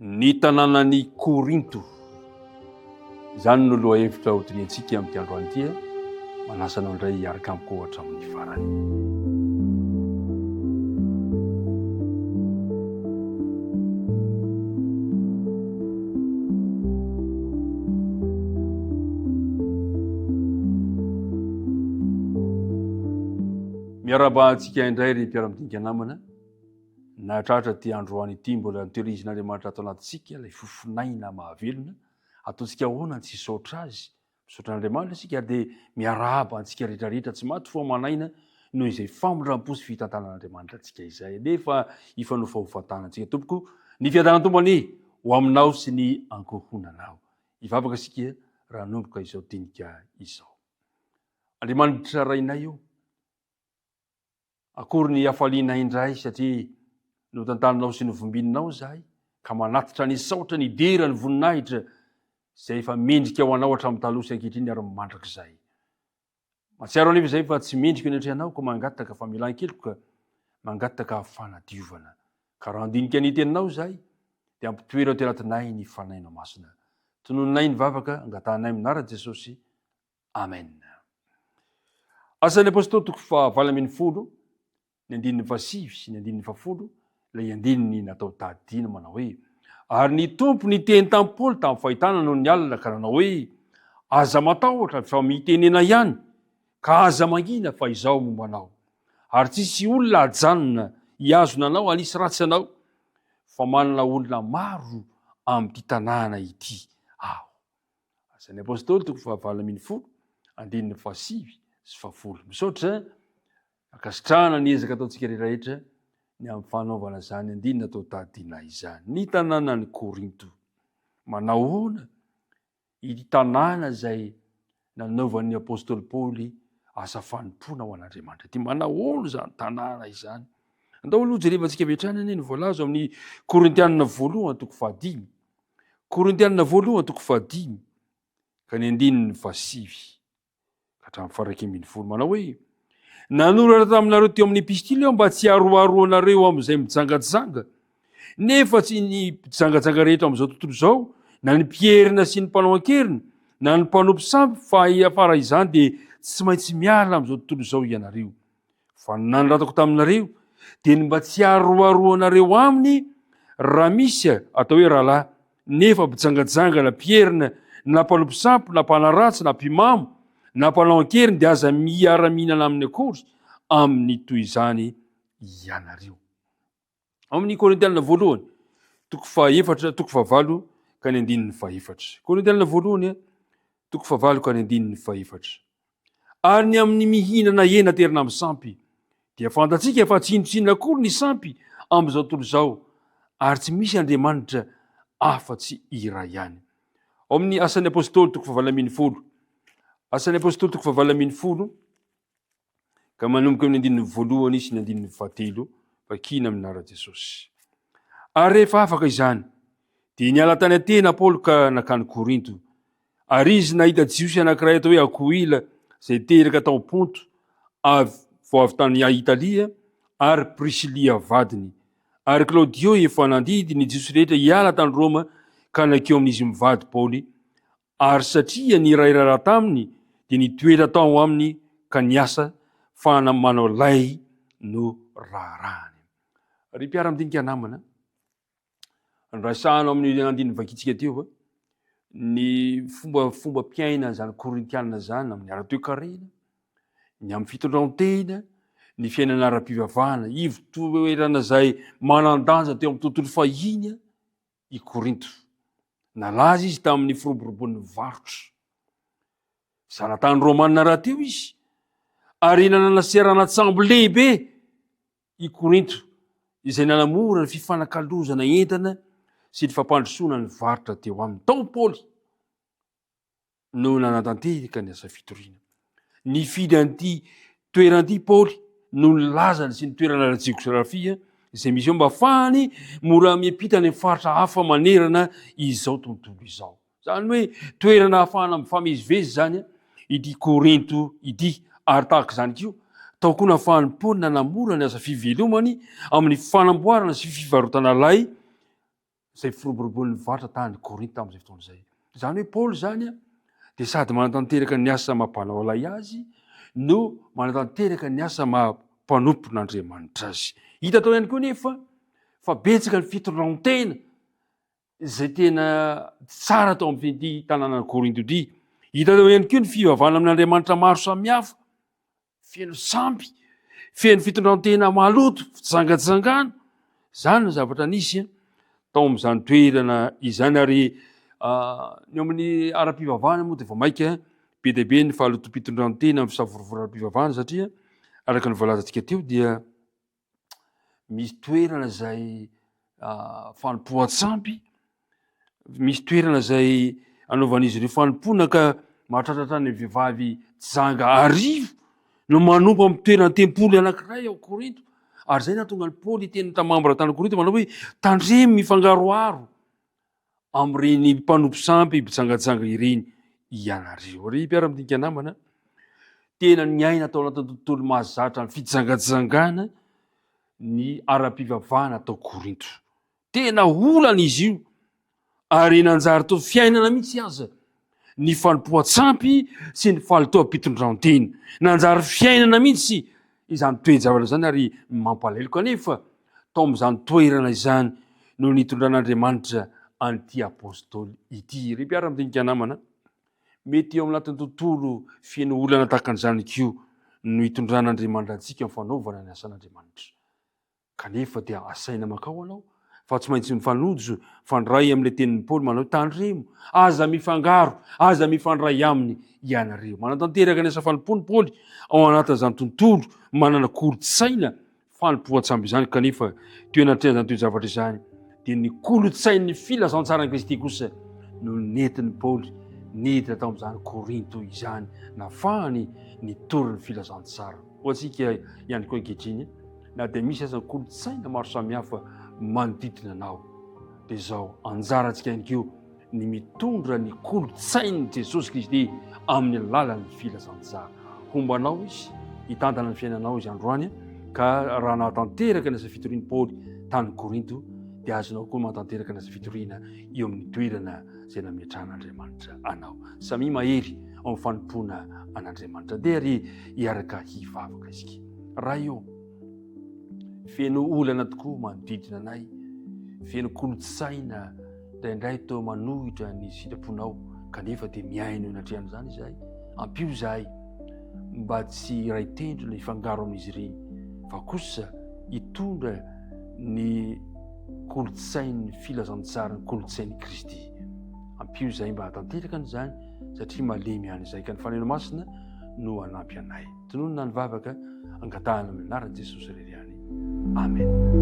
Ny tanànan'ny Korinto, izany no loha hevitra hotiniantsika amin'ity androany ity, manasanao indray hiaraka amiko ohatra amin'ny farany. Miarabantsika indray ry mpiara-midinika namana, nahatratra ty androany ity mbola nitehirizan'Andriamanitra ato anatintsika ilay fofinaina mahavelona, ataontsika ahoana tsy hisaotra azy, misaotra an'Andriamanitra isika dia miarahaba antsika rehetrarehetra tsy maty foa manaina noho izay famondram-po sy fitantanan'Andriamanitra antsika izay. Nefa hifanofahofatana antsika tompoko, ny fiadanana tombony ho aminao sy ny ankohonanao. Hivavaka isika raha nomboka izao dinika izao. Andriamanitra rainay io, akory ny hafalianay indray satria no tantaninao sy novombinao zahay, ka manatitra ny saotra ny dera ny voninahitra izay efa mendrika ho anao hatramin'ny taloha sy ankehitriny ary mandrakizay. Matsiaro anefa izay fa tsy mendrika ny atrehanao ka mangataka famelan-keloka, mangataka fanadiovana. Ka raha andinika ny teninao zahay, dia ampitoerao ty anatinay ny fanaina masina. Tononinay ny vavaka, angatanay amin'anarana Jesosy. Amen. Asan'ny apôstôly toko faha 20, ny andininy fasivy sy ny andininy fafolo, ilay andininy natao tadidina manao hoe: ary ny tompo ny teny tamin'i Paoly tamin'ny fahitana noho ny alina ka nanao hoe: aza matahotra fa mitenena ihany, ka aza mangina fa izao mombanao, ary tsisy olona ajanona hiazona anao anisy ratsy anao, fa manana olona maro amin'ity tanàna ity aho. Asan'ny apôstôly toko faha 20, andininy fasivy sy fafolo. Misaotra akasitrahana ny ezaka ataontsika rehetrarehetra ny amin'ny fanaovana izany andinina atao tadidina izany. Ny tanànan'ny Korinto, manao hoana ity tanàna izay nanaovan'ny apôstôly Paoly asa fanompoana ho an'Andriamanitra ty, manao hoana izany tanàna izany. Andao aloha jerevantsika vetrany anie ny voalazo amin'ny Korintianina 1 toko faha 5, Korintianina 1 toko faha 5 ka ny andininy fasivy ka hatramin'ny farak'ambin'ny folo, manao hoe: nanoratra taminareo teo amin'ny epistily aho mba tsy haroaroanareo amin'izay mijangajanga, nefa tsy ny mpijangajanga rehetra amin'izao tontolo izao, na ny mpierina sy ny mpanao ankerina, na ny mpanompo sampy, fa afara izany dia tsy maintsy miala amin'izao tontolo izao ianareo. Fa nanoratako taminareo dia ny mba tsy haroaroanareo aminy raha misy atao hoe rahalahy, nefa mpijangajanga na mpierina na mpanompo sampy na mpanaratsy na mpimamo na mpanao ankeriny dia aza miara-mihinana amin'ny akory amin'ny toy izany ianareo. Amin'ny Korintianina 1 toko faha 4 toko faha 8 ka ny andininy faha 4. Korintianina 1 toko faha 8 ka ny andininy faha 4. Ary ny amin'ny mihinana hena terina amin'ny sampy dia fantatsika fa tsy inona akory ny sampy amin'izao tontolo izao, ary tsy misy Andriamanitra afa-tsy iray ihany. Ao amin'ny asan'ny apôstôly toko faha 20, asan'ny apôstôly toko faha 20 ka manomboka amin'ny andininy 1 sy ny andininy 3, vakina amin'anarana Jesosy. Ary rehefa afaka izany dia niala tany Atena Paoly ka nakany Korinto, ary izy nahita jiosy anankiray atao hoe Akoila izay teraka tao Ponto vao avy tany Italia, ary Prisilia vadiny, ary Klaudio efa nandidy ny jiosy rehetra hiala tany Roma ka nakeo amin'izy mivady Paoly, ary satria ny rairara taminy dia nitoetra tao aminy ka niasa fa manao lay no raharahany. Ry mpiara-midinika namana, ndrasahanao amin'ny andininy vakitsika teo ny fomba mpiaina zany Korintianina zany amin'ny ara-toekarena, ny amin'ny fitondran-tena, ny fiainana ara-pivavahana, ivon-toerana izay manan-danja teo amin'ny tontolo fahiny i Korinto. Nalaza izy tamin'ny firoborobon'ny varotra, zanatany Romanina raha teo izy, ary nanana seranatsambo lehibe i Korinto izay nanamora ny fifanakalozana entana sy ny fampandrosoana ny varotra teo aminy. Tao Paoly no nanatanteraka ny asa fitoriana. Nifidy an'ity toeran'ity Paoly no nilazany sy ny toerana ara-jiografia izay misy eo mba ahafahany mora miampita ny faritra hafa manerana izao tontolo izao. Zany hoe toerana ahafahana mifamezivezy zany ity Korinto ity, ary tahaka izany koa tao koa nahafahany Paoly nanamora ny asa fivelomany amin'ny fanamboarana sy fivarotana lay zay firoboroboly nivatra tany Korinta tamin'izay fotoana izay. Zany hoe Paoly zany a dia sady manatanteraka ny asa mampanao alay azy no manatanteraka ny asa mampanopin'Andriamanitra azy. Hita tao ihany koa nefa fa betsaka ny fitondrantena zay tena tsara tao amin'ity tanàna Korinto ity. Hita tao ihany koa ny fivavahana amin'Andriamanitra maro samihafa, feno sampy, feno fitondrantena maloto, fitsangatsangana. Zany ny zavatra nisy tao amin'izany toerana izany ary ny amin'ny ara-pivavahana moa dia vao maika be dia be ny fahalotom-pitondrantena amin'ny fisavorovora-pivavahana satria araka ny voalazantsika teo dia misy toerana zay fanompoan-tsampy, misy toerana zay anaovan'izy ireo fanompoana ka mahatratratra ny vehivavy janga arivo no manompo amin'ny toerana tempoly anankiray ao Korinto. Ary zay nahatonga ny Paoly teny tamambra tany Korinto manao hoe tandremo mifangaroaro amin'ireny mpanompo sampy mitsangatsanga ireny ianareo. Ary mpiara-midinika namana, tena niaina atao anatin'ny tontolo mahazatra ny fitsangatsangana ny ara-pivavahana atao Korinto. Tena olana izy io ary nanjary tao fiainana mihitsy aza ny fanompoan-tsampy sy ny fahalotoam-pitondrantena. Nanjary fiainana mihitsy izany toe-javatra zany ary mampalahelo kanefa tao amin'izany toerana izany no nitondran'Andriamanitra an'ity apôstôly ity. Ry mpiara-midinika namana, mety eo amin'ny anatin'ny tontolo feno olana tahaka an'izany koa no hitondran'Andriamanitra antsika amin'ny fanaovana ny asan'Andriamanitra. Kanefa dia asaina makao anao fa tsy maintsy mifanojo fandray amin'ilay tenin'ny Paoly manao tandremo, aza mifangaro, aza mifandray aminy ianareo. Manatanteraka ny asa fanompony Paoly ao anatin'izany tontolo manana kolotsaina fanompoan-tsampy izany kanefa teo anatin'izany toe-javatra izany dia ny kolotsain'ny filazantsara Kristy kosa no nentin'ny Paoly nedina tao amin'izany Korinto izany nafahany nitory ny filazantsara. Ho antsika ihany koa ankehitriny na dia misy aza kolotsaina maro samihafa manodidina anao dia zao anjarantsika ihany koa ny mitondra ny kolotsain'i Jesosy Kristy amin'ny alalan'ny filazantsara. Hombanao izy, hitantana ny fiainanao izy androany ka raha nahatanteraka ny asa fitorian'i Paoly tany Korinto dia azonao koa mahatanteraka ny asa fitoriana eo amin'ny toerana zay nametrahan'Andriamanitra anao. Samy mahery ao amin'ny fanompoana an'Andriamanitra dia ry hiaraka hivavaka isika. Raha eo feno olana tokoa manodidina anay, feno kolotsaina indraindray tao manohitra ny sitraponao kanefa dia miaina eo anatrehan'izany izahay. Ampio izahay mba tsy ray tendrona hifangaro amin'izy ireny fa kosa hitondra ny kolotsain'ny filazantsara ny kolotsain'i Kristy. Ampio izahay mba hatanteraka an'izany satria malemy ihany izay ka ny faneno masina no hanampy anay. Tononona ny vavaka angatahana amin'ny anaran'i Jesosy irery ihany. Amen.